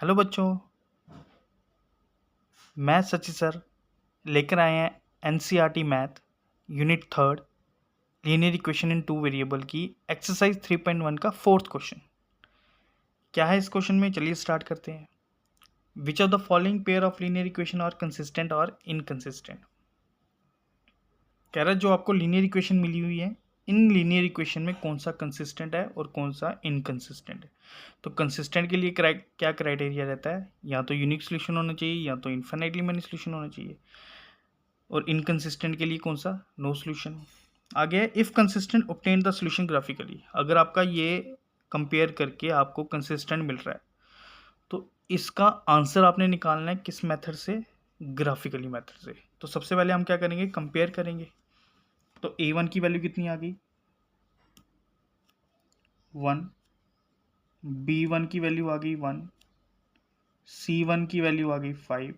Hello बच्चों, मैं सची sir लेकर आए हैं NCERT math unit third linear equation in two variable की एक्सरसाइज 3.1 का फोर्थ क्वेश्चन। क्या है इस क्वेश्चन में, चलिए स्टार्ट करते हैं। Which of the following pair of linear equation are consistent और इनकंसिस्टेंट। कह रहा है जो आपको लीनियर इक्वेशन मिली हुई है, इन लीनियर इक्वेशन में कौन सा कंसिस्टेंट है और कौन सा इनकंसिस्टेंट है। तो कंसिस्टेंट के लिए क्या क्राइटेरिया रहता है, या तो यूनिक सोल्यूशन होना चाहिए या तो इन्फिनिटली मैनी सोल्यूशन होना चाहिए, और इनकंसिस्टेंट के लिए कौन सा, नो सोल्यूशन। आगे if consistent obtain the solution graphically, अगर आपका ये कंपेयर करके आपको कंसिस्टेंट मिल रहा है तो इसका आंसर आपने निकालना है किस मेथड से, ग्राफिकली मेथड से। तो सबसे पहले हम क्या करेंगे, कंपेयर करेंगे। तो a1 की वैल्यू कितनी आ गई, 1, b1 की वैल्यू आ गई 1, c1 की वैल्यू आ गई 5,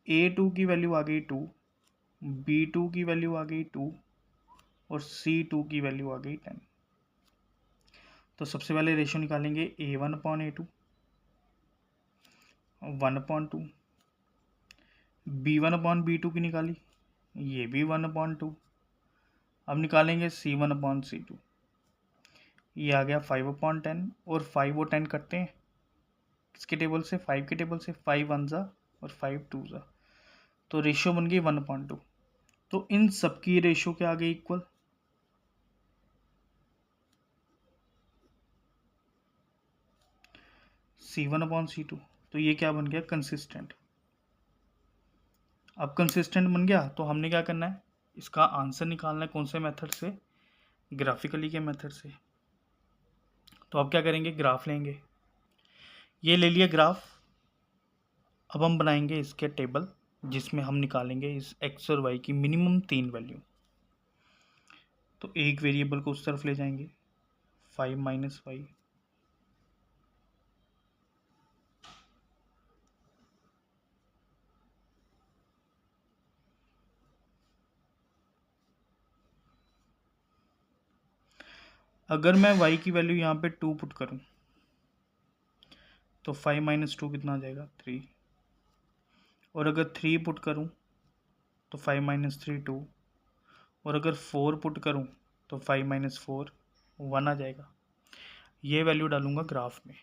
a2 की वैल्यू आ गई 2, b2 की वैल्यू आ गई 2 और c2 की वैल्यू आ गई 10। तो सबसे पहले रेशियो निकालेंगे a1/a2 1/2, b1/b2 की निकाली, ये भी 1/2। अब निकालेंगे c1/c2, ये आ गया 5/10 और 5 और 10 करते हैं किसके टेबल से, 5 के टेबल से, 5 1 जा और 5 2 जा, तो रेशियो बन गई 1/2। तो इन सबकी रेशियो क्या आ गई, इक्वल। c1/c2, तो ये क्या बन गया, कंसिस्टेंट। अब कंसिस्टेंट बन गया तो हमने क्या करना है, इसका आंसर निकालना है कौन से मेथड से, ग्राफिकली के मेथड से। तो अब क्या करेंगे, ग्राफ लेंगे, ये ले लिया ग्राफ। अब हम बनाएंगे इसके टेबल जिसमें हम निकालेंगे इस एक्स और वाई की मिनिमम 3 वैल्यू। तो एक वेरिएबल को उस तरफ ले जाएंगे, 5 - y, अगर मैं y की वैल्यू यहाँ पे 2 पुट करूँ तो 5 - 2 कितना आ जाएगा, 3। और अगर 3 पुट करूँ तो 5 - 3 2, और अगर 4 पुट करूँ तो 5 - 4 1 आ जाएगा। ये वैल्यू डालूंगा ग्राफ में।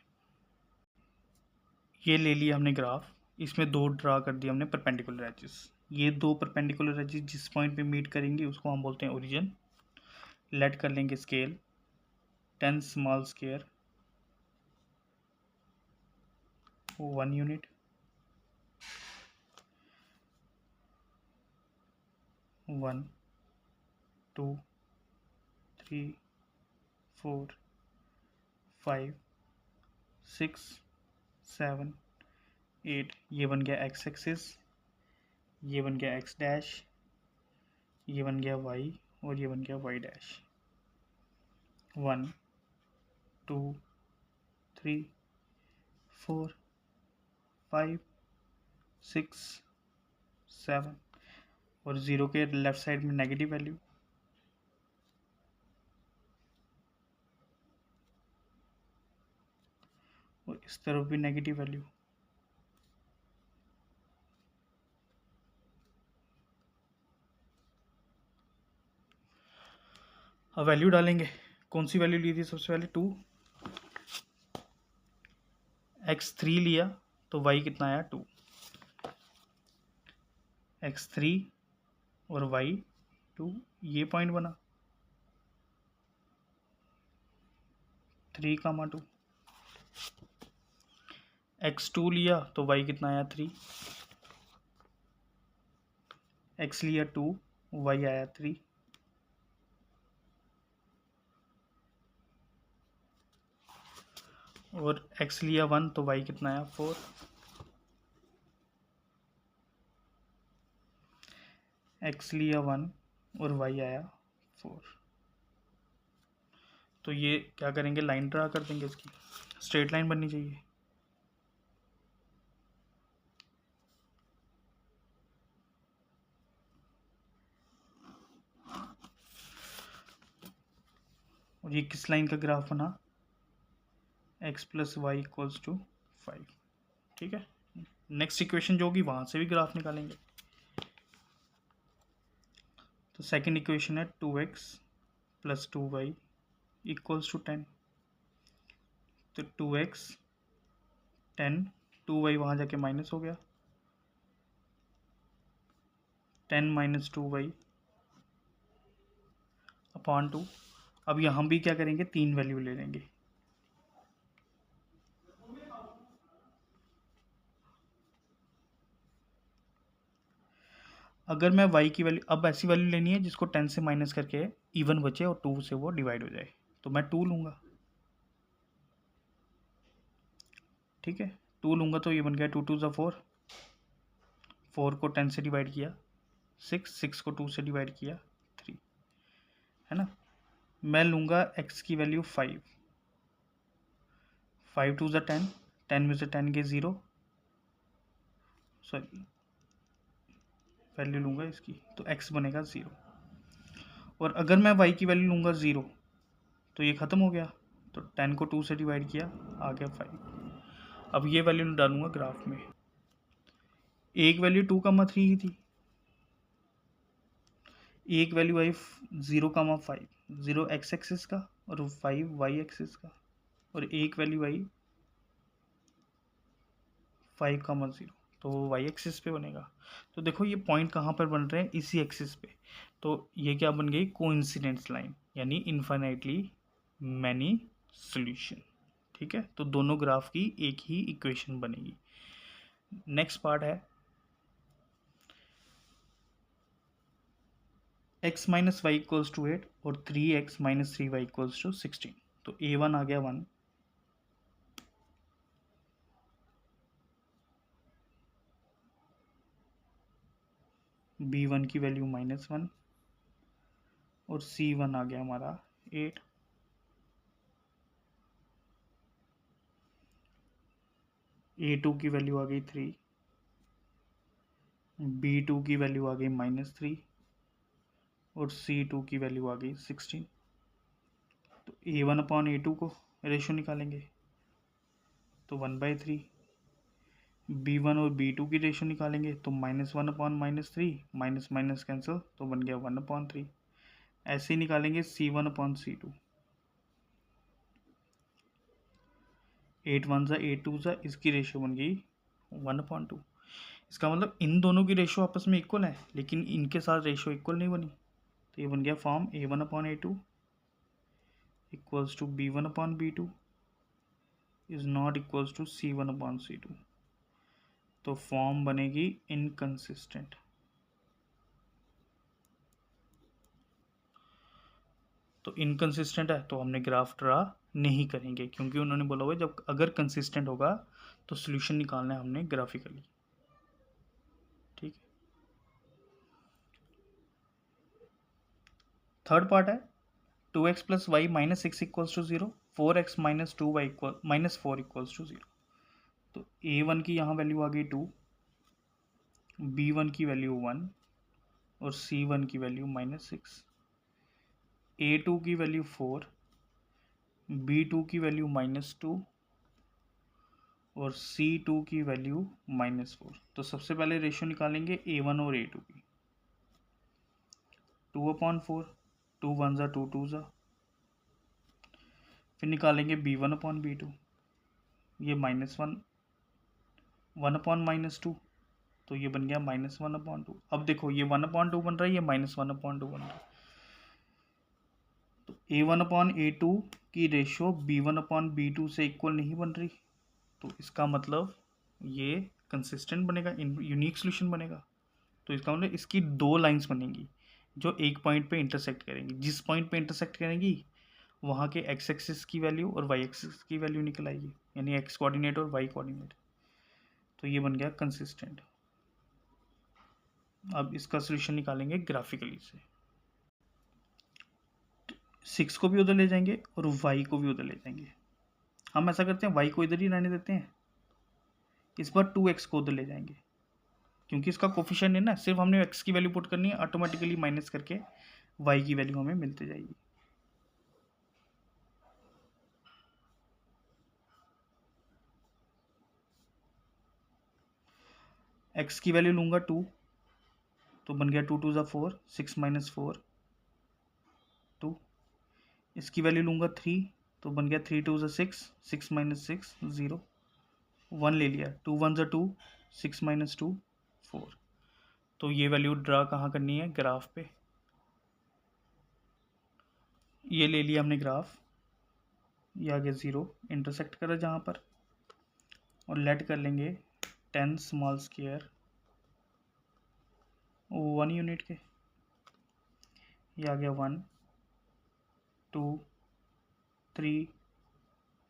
ये ले लिया हमने ग्राफ, इसमें दो ड्रा कर दिया हमने परपेंडिकुलर एजेस। ये दो परपेंडिकुलर एजेस जिस पॉइंट पे मीट करेंगे उसको हम बोलते हैं ओरिजिन। लेट कर लेंगे स्केल 10 स्मॉल स्क्वायर 1 यूनिट, 1 2 3 4 5 6 7 8। ये बन गया एक्स एक्सिस, ये बन गया एक्स डैश, ये बन गया वाई और ये बन गया वाई डैश। 1 2 3 4 5 6 7 और 0 के लेफ्ट साइड में नेगेटिव वैल्यू, और इस तरफ भी नेगेटिव वैल्यू। अब वैल्यू डालेंगे, कौन सी वैल्यू ली थी सबसे पहले, 2, x3 लिया तो y कितना आया, 2, x3 और y 2, ये पॉइंट बना 3, 2। x2 लिया तो y कितना आया, 3, x लिया 2, y आया 3, और x लिया 1 तो y कितना आया, 4, x लिया 1 और y आया 4। तो ये क्या करेंगे, लाइन ड्रा कर देंगे, इसकी स्ट्रेट लाइन बननी चाहिए। और ये किस लाइन का ग्राफ बना, x + y = 5। ठीक है, नेक्स्ट इक्वेशन जो होगी वहाँ से भी ग्राफ निकालेंगे। तो सेकंड इक्वेशन है 2x + 2y = 10। तो 2x 10, 2y वहाँ जाके माइनस हो गया, 10 - 2y अपॉन 2। अब यहाँ भी क्या करेंगे, 3 वैल्यू ले लेंगे। अगर मैं y की वैल्यू, अब ऐसी वैल्यू लेनी है जिसको 10 से माइनस करके इवन बचे और 2 से वो डिवाइड हो जाए, तो मैं 2 लूँगा। ठीक है, 2 लूँगा तो ये बन गया 2 × 2 = 4, 4 को 10 से डिवाइड किया 6, 6 को 2 से डिवाइड किया 3, है ना। मैं लूँगा x की वैल्यू 5, 5 × 2 = 10, 10 में से 10 के 0, सॉरी वैल्यू लूँगा इसकी, तो x बनेगा 0। और अगर मैं y की वैल्यू लूँगा 0 तो ये ख़त्म हो गया, तो 10 को 2 से डिवाइड किया, आ गया 5। अब ये वैल्यू डालूंगा ग्राफ में। एक वैल्यू 2, 3 ही थी, एक वैल्यू आई 0, 5, 0 x एक्सिस का और 5 y एक्सिस का, और एक वैल्यू आई 5, 0, तो वो y एक्सिस पे बनेगा। तो देखो ये पॉइंट कहाँ पर बन रहे हैं, इसी एक्सिस पे। तो ये क्या बन गई, कोइंसिडेंस लाइन, यानी इन्फाइनाइटली मैनी सॉल्यूशन। ठीक है, तो दोनों ग्राफ की एक ही इक्वेशन बनेगी। नेक्स्ट पार्ट है x - y = 8 और 3x - 3y = 16। तो a1 आ गया 1, b1 की वैल्यू -1 और c1 आ गया हमारा 8। a2 की वैल्यू आ गई 3, b2 की वैल्यू आ गई -3 और c2 की वैल्यू आ गई 16। तो a1/a2 को रेशो निकालेंगे तो 1/3, b1 और b2 की रेशो निकालेंगे तो -1/-3, माइनस माइनस कैंसिल, तो बन गया 1/3। ऐसे ही निकालेंगे c1/c2, 8 1 ज़ा 8 2 ज़ा, इसकी रेशो बन गई 1/2। इसका मतलब इन दोनों की रेशो आपस में इक्वल है, लेकिन इनके साथ रेशो इक्वल नहीं बनी। तो ये बन गया form a1/a2 = b1/b2 is not equals to c1/c2। तो फॉर्म बनेगी इनकंसिस्टेंट। तो इनकंसिस्टेंट है तो हमने ग्राफ ड्रा नहीं करेंगे, क्योंकि उन्होंने बोला हुआ जब अगर कंसिस्टेंट होगा तो सॉल्यूशन निकालना है हमने ग्राफिकली। ठीक है, थर्ड पार्ट है 2x + y - 6 = 0, 4x - 2y -4 = 0। तो a1 की यहाँ वैल्यू आ गई 2, b1 की वैल्यू 1 और c1 की वैल्यू -6, a2 की वैल्यू 4, b2 की वैल्यू -2 और c2 की वैल्यू -4। तो सबसे पहले रेशियो निकालेंगे a1 और a2 की, 2/4, 2 1 ज़ा 2 2 ज़ा। फिर निकालेंगे b1/b2, ये -1, 1/-2, तो ये बन गया -1/2। अब देखो ये 1/2 बन रहा है, ये -1/2 बन रहा है। तो a1/a2 की रेशियो b1/b2 से इक्वल नहीं बन रही, तो इसका मतलब ये कंसिस्टेंट बनेगा, यूनिक सॉल्यूशन बनेगा। तो इसका मतलब इसकी दो लाइंस बनेंगी जो एक पॉइंट पे इंटरसेक्ट करेंगी। जिस पॉइंट पे इंटरसेक्ट करेंगी वहाँ के एक्स एक्सिस की वैल्यू और वाई एक्सिस की वैल्यू निकल आएगी, यानी एक्स कोऑर्डिनेट और वाई कोऑर्डिनेट। तो ये बन गया कंसिस्टेंट। अब इसका सॉल्यूशन निकालेंगे ग्राफिकली से। 6 को भी उधर ले जाएंगे और वाई को भी उधर ले जाएंगे। हम ऐसा करते हैं, वाई को इधर ही रहने देते हैं, इस बार 2x को उधर ले जाएंगे, क्योंकि इसका कोफिशिएंट है ना, सिर्फ हमने x की वैल्यू पुट करनी है, ऑटोमेटिकली माइनस करके y की वैल्यू हमें मिलती जाएगी। एक्स की वैल्यू लूँगा 2, तो बन गया 2 2 ज़ा 4, 6 माइनस 4 2। इसकी वैल्यू लूँगा 3, तो बन गया 3 2 ज़ा 6, 6 माइनस 6 0, 1 ले लिया, 2 1 ज़ा 2, 6 माइनस 2 4। तो ये वैल्यू ड्रा कहाँ करनी है, ग्राफ पे। ये ले लिया हमने ग्राफ, ये आ गया 0, इंटरसेक्ट करा जहाँ पर, और लेट कर लेंगे 10 स्मॉल स्क्वायर 1 यूनिट के। ये आ गया 1 2 3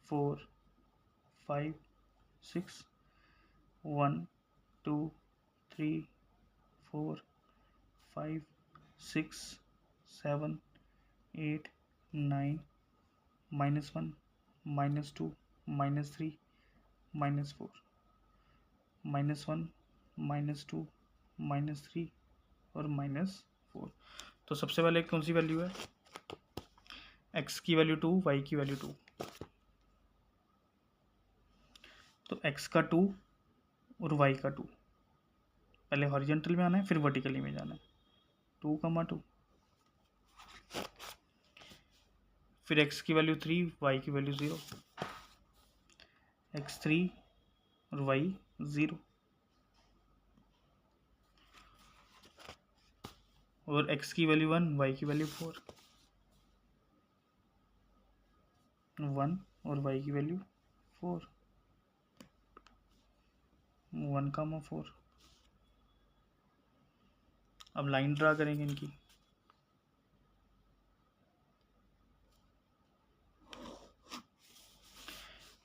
4 5 6, 1 2 3 4 5 6 7 8 9, -1 -2 -3 -4, -1 -2 -3 और -4। तो सबसे पहले कौन सी वैल्यू है, x की वैल्यू 2, y की वैल्यू 2। तो x का 2 और y का 2, पहले हॉरिजॉन्टल में आना है फिर वर्टिकली में जाना है, 2 2। फिर x की वैल्यू 3, y की वैल्यू 0, x 3 और y 0, और x की वैल्यू 1, y की वैल्यू 4, 1 और y की वैल्यू 4, 1 4। अब लाइन ड्रा करेंगे इनकी।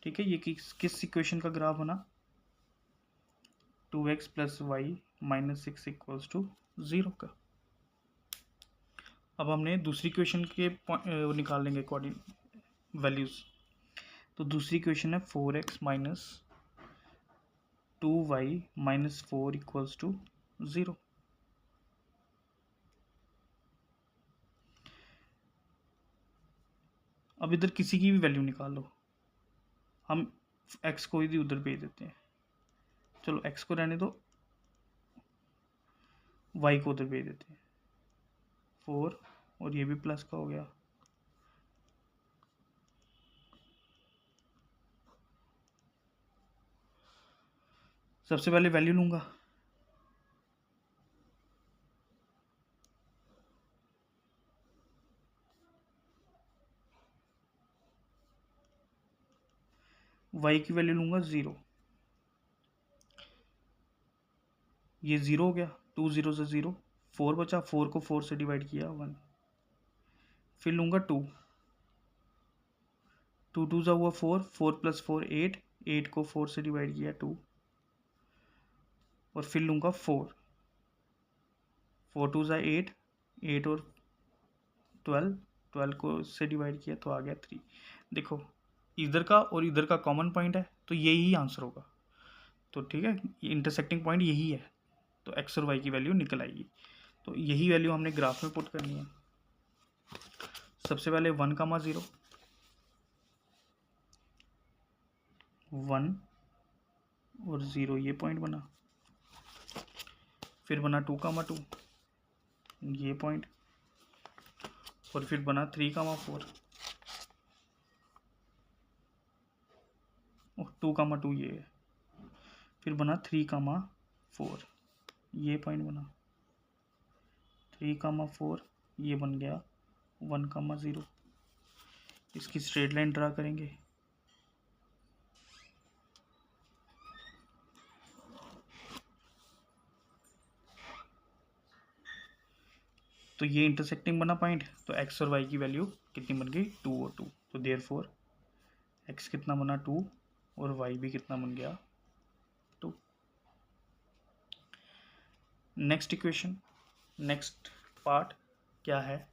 ठीक है, ये किस इक्वेशन का ग्राफ बना, 2x plus y minus 6 equals to 0 का। अब हमने दूसरी इक्वेशन के निकाल लेंगे अकॉर्डिंग वैल्यूज। तो दूसरी इक्वेशन है 4x minus 2y minus 4 equals to 0। अब इधर किसी की भी वैल्यू निकाल लो, हम x को ही उधर भेज देते हैं, चलो x को रहने दो, y को उधर भेज देते हैं, 4 और ये भी प्लस का हो गया। सबसे पहले वैल्यू लूँगा, y की वैल्यू लूँगा 0, ये 0 हो गया, 2 0 से 0, 4 बचा, 4 को 4 से डिवाइड किया 1। फिर लूँगा 2, 2 2 ज़ा हुआ 4, 4 प्लस 4 8, 8 को 4 से डिवाइड किया 2। और फिर लूँगा 4, 4 2 ज़ा 8, 8 और 12, 12 को से डिवाइड किया तो आ गया 3। देखो इधर का और इधर का कॉमन पॉइंट है, तो यही आंसर होगा। तो ठीक है, इंटरसेक्टिंग पॉइंट यही है, तो x और y की वैल्यू निकल आएगी। तो यही वैल्यू हमने ग्राफ में पुट करनी है। सबसे पहले 1 0, 1 और 0 ये पॉइंट बना, फिर बना 2 2 ये पॉइंट, और फिर बना 3 4, 2 2 ये है, फिर बना 3 4 ये पॉइंट बना, 3 4 ये बन गया 1 0। इसकी स्ट्रेट लाइन ड्रा करेंगे, तो ये इंटरसेक्टिंग बना पॉइंट, तो x और y की वैल्यू कितनी बन गई, 2 और 2। तो देयरफॉर x कितना बना 2 और y भी कितना बन गया 2। नेक्स्ट इक्वेशन, नेक्स्ट पार्ट क्या है,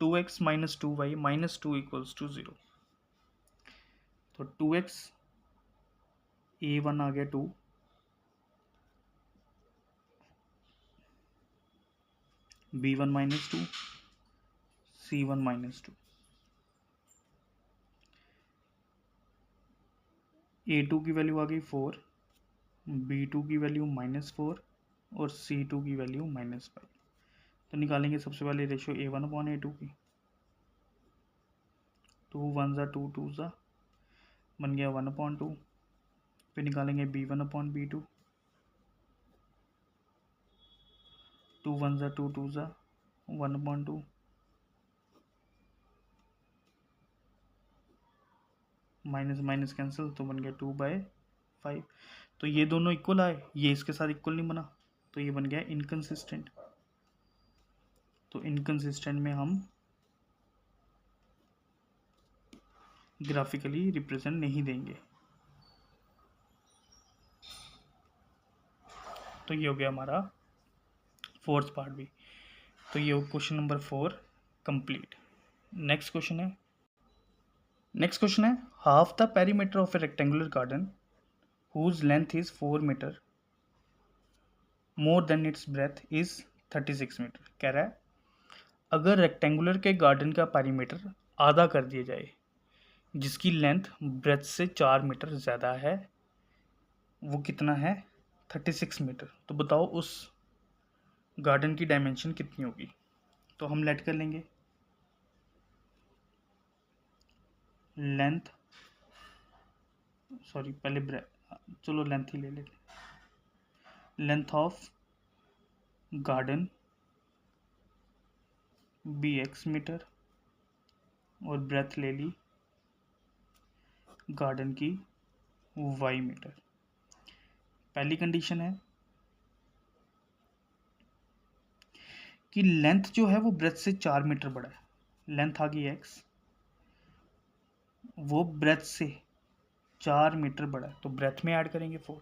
2x minus 2y minus 2 equals to 0। तो 2x a1 आ गया 2, b1 minus 2, c1 minus 2, A2 की वैल्यू आ गई 4, B2 की वैल्यू -4 और C2 की वैल्यू -5। तो निकालेंगे सबसे पहले रेशियो A1/A2 की। 2 1 ज़ा 2 2 ज़ा बन गया 1/2। फिर निकालेंगे B1/B2। 2 1 ज़ा 2 2 ज़ा 1/2। माइनस माइनस कैंसिल, तो बन गया 2/5। तो ये दोनों इक्वल आए, ये इसके साथ इक्वल नहीं बना, तो ये बन गया इनकंसिस्टेंट। तो इनकंसिस्टेंट में हम ग्राफिकली रिप्रेजेंट नहीं देंगे। तो ये हो गया हमारा फोर्थ पार्ट भी। तो ये question number 4 complete. Next question है half the perimeter of a rectangular garden whose length is 4 meter more than its breadth is 36 meter. कह रहा है अगर रेक्टेंगुलर के गार्डन का पेरीमीटर आधा कर दिया जाए जिसकी लेंथ ब्रेथ से 4 मीटर ज़्यादा है, वो कितना है 36 मीटर। तो बताओ उस गार्डन की डायमेंशन कितनी होगी। तो हम लेट कर लेंगे लेंथ, सॉरी पहले चलो लेंथ ही ले लेते। Length of garden bx metre और ब्रेथ ले ली गार्डन की y मीटर। पहली कंडीशन है कि लेंथ जो है वो ब्रेथ से 4 मीटर बड़ा है। लेंथ आ गई x, वो ब्रेथ से 4 मीटर बड़ा है, तो ब्रेथ में ऐड करेंगे 4।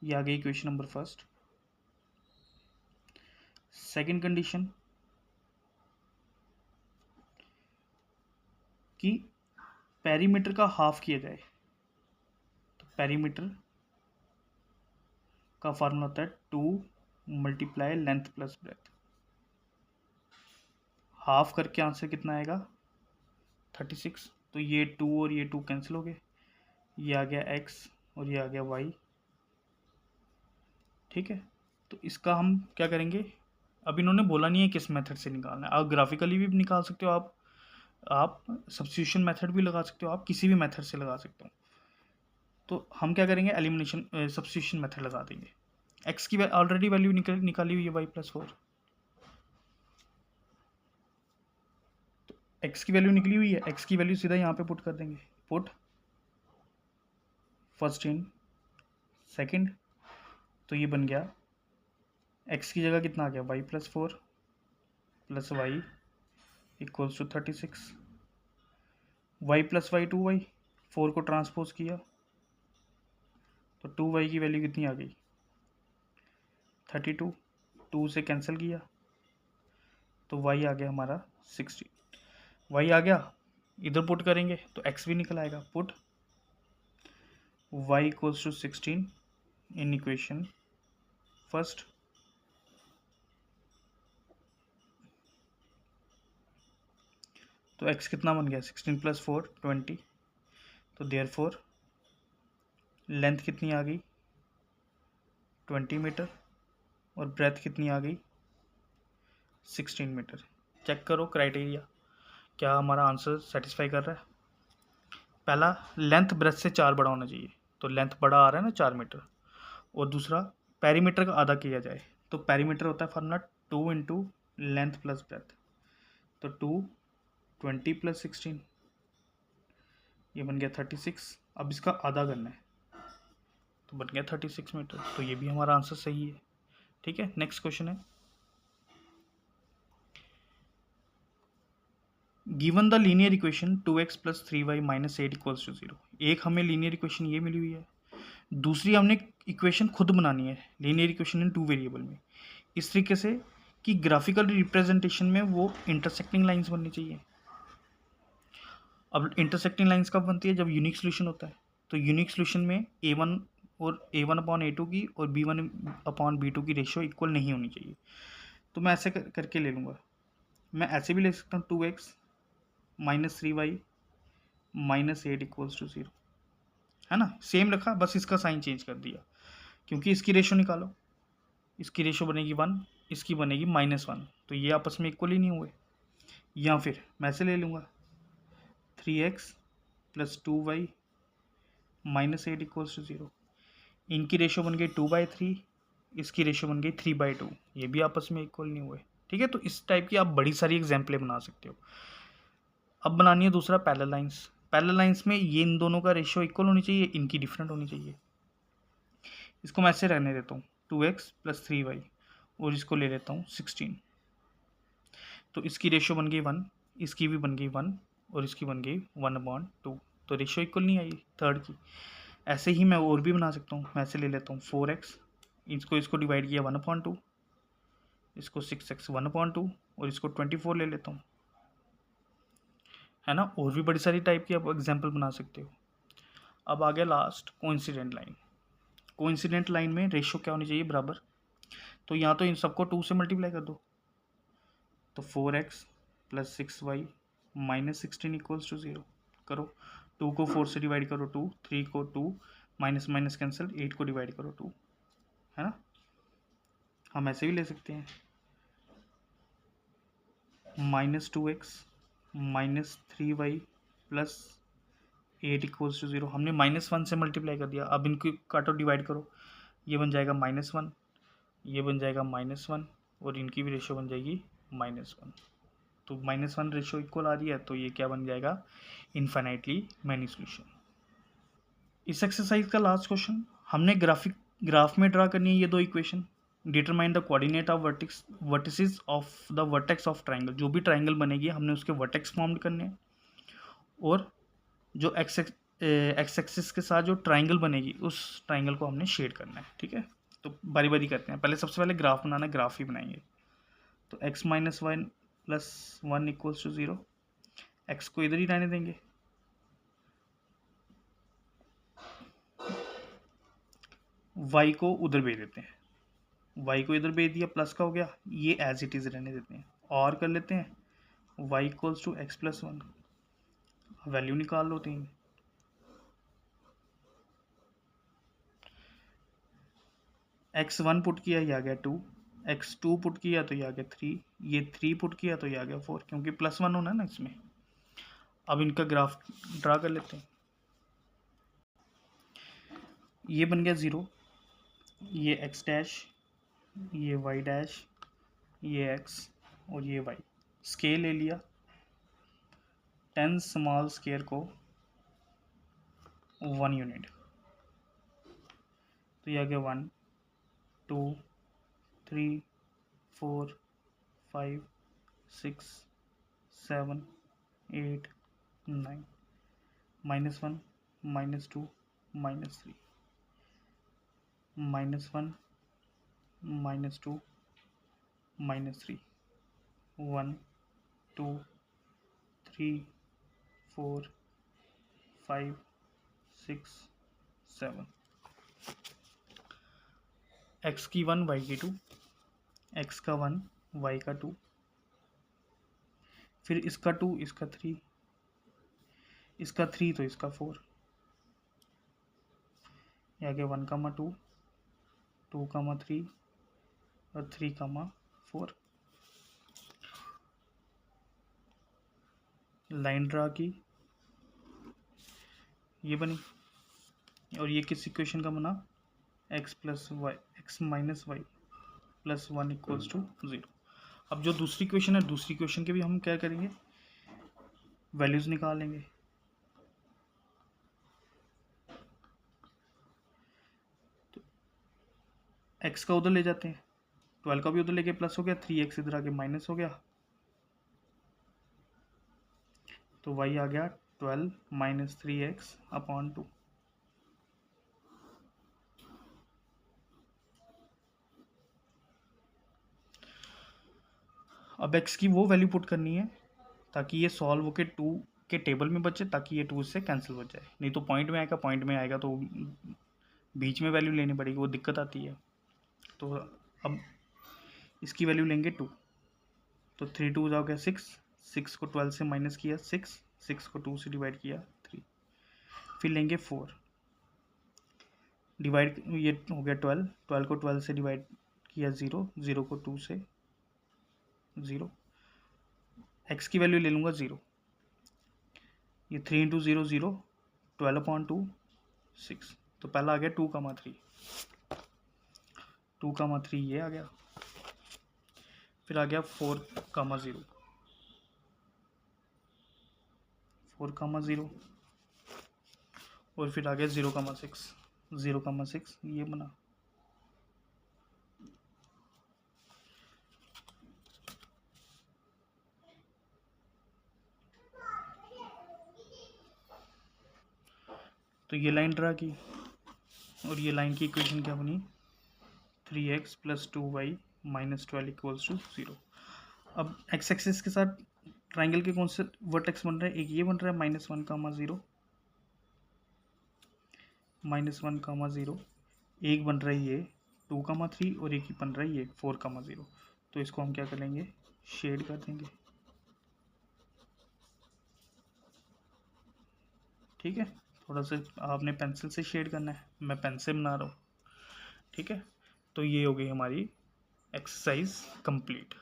ये आ गई question number first. Second condition कि पेरीमीटर का हाफ किया जाए, तो पेरीमीटर का फार्मूला होता है 2 multiply length plus breadth. Half करके आंसर कितना आएगा 36। तो ये 2 और ये 2 कैंसिल हो गए, ये आ गया x और ये आ गया y। ठीक है, तो इसका हम क्या करेंगे, अब इन्होंने बोला नहीं है किस मेथड से निकालना है। आप ग्राफिकली भी निकाल सकते हो, आप सब्स्टिट्यूशन मेथड भी लगा सकते हो, आप किसी भी मेथड से लगा सकते हो। तो हम क्या करेंगे एलिमिनेशन सब्स्टिट्यूशन मेथड लगा देंगे। x की ऑलरेडी वैल्यू निकाली हुई है y+4, तो x की वैल्यू निकली हुई है, x की वैल्यू सीधा यहाँ पे पुट कर देंगे। पुट फर्स्ट इन सेकंड, तो ये बन गया x की जगह कितना आ गया y+4 plus y equals to 36। y+y 2y, 4 को ट्रांसपोज किया तो 2y की वैल्यू कितनी आ गई 32। 2 से कैंसिल किया तो y आ गया हमारा 60। y आ गया, इधर पुट करेंगे तो x भी निकल आएगा। Put y equals to 16 in equation first. तो x कितना बन गया 16 + 4 20। तो देयरफॉर लेंथ कितनी आ गई 20 मीटर और ब्रेथ कितनी आ गई 16 मीटर। चेक करो क्राइटेरिया क्या हमारा आंसर सेटिस्फाई कर रहा है। पहला, लेंथ ब्रेथ से 4 बड़ा होना चाहिए, तो लेंथ बड़ा आ रहा है ना 4 मीटर। और दूसरा, पेरीमीटर का आधा किया जाए, तो पेरीमीटर होता है formula 2 into length plus breadth. तो 2 20 + 16, ये बन गया 36। अब इसका आधा करना है तो बन गया 36 मीटर। तो ये भी हमारा आंसर सही है। ठीक है, नेक्स्ट क्वेश्चन है given the linear equation 2x + 3y - 8 = 0। एक हमें लीनियर इक्वेशन ये मिली हुई है, दूसरी हमने इक्वेशन खुद बनानी है लीनियर इक्वेशन इन 2 वेरिएबल में, इस तरीके से कि ग्राफिकल रिप्रेजेंटेशन में वो इंटरसेक्टिंग लाइंस बननी चाहिए। अब इंटरसेक्टिंग लाइंस कब बनती है, जब यूनिक सोल्यूशन होता है। तो यूनिक सोल्यूशन में a1 और a1/a2 की और b1/b2 की रेशियो इक्वल नहीं होनी चाहिए। तो मैं ऐसे करके ले लूँगा, मैं ऐसे भी ले सकता हूँ 2x - 3y - 8 = 0। है ना, सेम रखा, बस इसका साइन चेंज कर दिया, क्योंकि इसकी रेशो निकालो, इसकी रेशो बनेगी 1, इसकी बनेगी -1, तो ये आपस में इक्वल ही नहीं हुए। या फिर मैं ऐसे ले लूँगा 3x + 2y - 8 = 0। इनकी रेशो बन गई 2/3, इसकी रेशो बन गई 3/2, ये भी आपस में इक्वल नहीं हुए। ठीक है, तो इस टाइप की आप बड़ी सारी एग्जाम्पलें बना सकते हो। अब बनानी है दूसरा पैरेलल लाइंस। पैरेलल लाइंस में ये इन दोनों का रेशियो इक्वल होनी चाहिए, इनकी डिफरेंट होनी चाहिए। इसको मैं ऐसे रहने देता हूँ 2x + 3y, और इसको ले लेता हूँ 16। तो इसकी रेशियो बन गई 1, इसकी भी बन गई 1, और इसकी बन गई 1/2, तो रेशियो इक्वल नहीं आई थर्ड की। ऐसे ही मैं और भी बना सकता हूँ, मैं ऐसे ले लेता हूँ 4x, इसको डिवाइड किया 1/2, इसको 6x 1/2, और इसको 24 ले लेता हूँ, है ना। और भी बड़ी सारी टाइप की आप एग्जाम्पल बना सकते हो। अब आ गया last coincident line. Coincident line में रेशियो क्या होनी चाहिए, बराबर। तो यहाँ तो इन सबको 2 से मल्टीप्लाई कर दो, तो 4x + 6y - 16 = 0 करो। 2 को 4 से डिवाइड करो 2, 3 को 2, माइनस माइनस कैंसिल, 8 को डिवाइड करो 2, है ना। हम ऐसे भी ले सकते हैं -2x - 3y + 8 = 0। हमने -1 से मल्टीप्लाई कर दिया, अब इनको काटो, डिवाइड करो, ये बन जाएगा -1, ये बन जाएगा -1, और इनकी भी रेशियो बन जाएगी -1। तो -1 रेशियो इक्वल आ रही है, तो ये क्या बन जाएगा, इन्फाइनाइटली मैनी सॉल्यूशन। इस एक्सरसाइज का लास्ट क्वेश्चन, हमने ग्राफ में ड्रा करनी है ये दो equation. Determine the coordinate of vertices of the vertex of triangle. जो भी ट्राइंगल बनेगी हमने उसके वर्टेक्स फॉर्म करने हैं, और जो एक्स एक्सिस के साथ जो ट्राइंगल बनेगी उस ट्राइंगल को हमने शेड करना है। ठीक है, तो बारी बारी करते हैं। पहले सबसे पहले ग्राफ बनाना है, ग्राफ ही बनाएंगे। तो x - 1 + 1 = 0, x को इधर ही रहने देंगे, y को उधर भेज देते हैं, y को इधर भेज दिया, प्लस का हो गया, ये एज इट इज़ रहने देते हैं, और कर लेते हैं y = x + 1, वैल्यू निकाल लो 3, x1 पुट किया, ये आ गया 2, x2 पुट किया तो ये आ गया 3, ये 3 पुट किया तो ये आ गया 4, क्योंकि +1 होना है ना इसमें। अब इनका ग्राफ ड्रा कर लेते हैं। ये बन गया 0, ये x', ये y', ये x और ये y। स्केल ले लिया, 10 स्मॉल स्क्वायर को 1 यूनिट, तो ये आ गया 1, 2, 3, 4, 5, 6, 7, 8, 9, -1, -2, -3, -1, -2, -3, 1, 2, 3, 4, 5, 6, 7, x की 1, y की 2, x का 1, y का 2, फिर इसका 2, इसका 3, इसका 3 तो इसका 4, ये आ गया 1, 2, 2, 3 और 3, 4। लाइन ड्रा की, ये बनी, और ये किस इक्वेशन का बना, x - y + 1 = 0। अब जो दूसरी इक्वेशन है, दूसरी इक्वेशन के भी हम क्या करेंगे, वैल्यूज निकालेंगे। तो x का उधर ले जाते हैं, 12 का भी उधर लेके प्लस हो गया, 3x इधर आके माइनस हो गया, तो y आ गया 12 - 3x/2। अब x की वो वैल्यू पुट करनी है ताकि ये सॉल्व होके 2 के टेबल में बचे, ताकि ये 2 से कैंसिल हो जाए। नहीं तो पॉइंट में आएगा तो बीच में वैल्यू लेनी पड़ेगी, वो दिक्कत आती है। तो अब इसकी वैल्यू लेंगे 2, तो 3 2 हो गया 6, 6 को 12 से माइनस किया 6, 6 को 2 से डिवाइड किया 3, फिर लेंगे 4, डिवाइड, ये हो गया 12, 12 को 12 से डिवाइड किया 0, 0 को 2 से 0, x की वैल्यू ले लूँगा 0, ये 3 इंटू 0 0, 12/2 6, तो पहला आ गया 2,3, 2,3 ये आ गया, फिर आ गया 4,0, 4,0, और फिर आ गया 0,6, 0,6 ये बना, तो ये लाइन ड्रा की, और ये लाइन की इक्वेशन क्या बनी, 3x + 2y - 12 = 0। अब x एक्सिस के साथ ट्राइंगल के कौन से वर्टेक्स बन रहे हैं, एक ये बन रहा है -1,0, -1,0, एक बन रहा है ये 2,3, और एक ही बन रहा है ये 4,0, तो इसको हम क्या करेंगे, शेड कर देंगे, ठीक है। थोड़ा सा आपने पेंसिल से शेड करना है, मैं पेन से बना रहा हूँ, ठीक है। तो ये हो गई हमारी एक्सरसाइज कंप्लीट।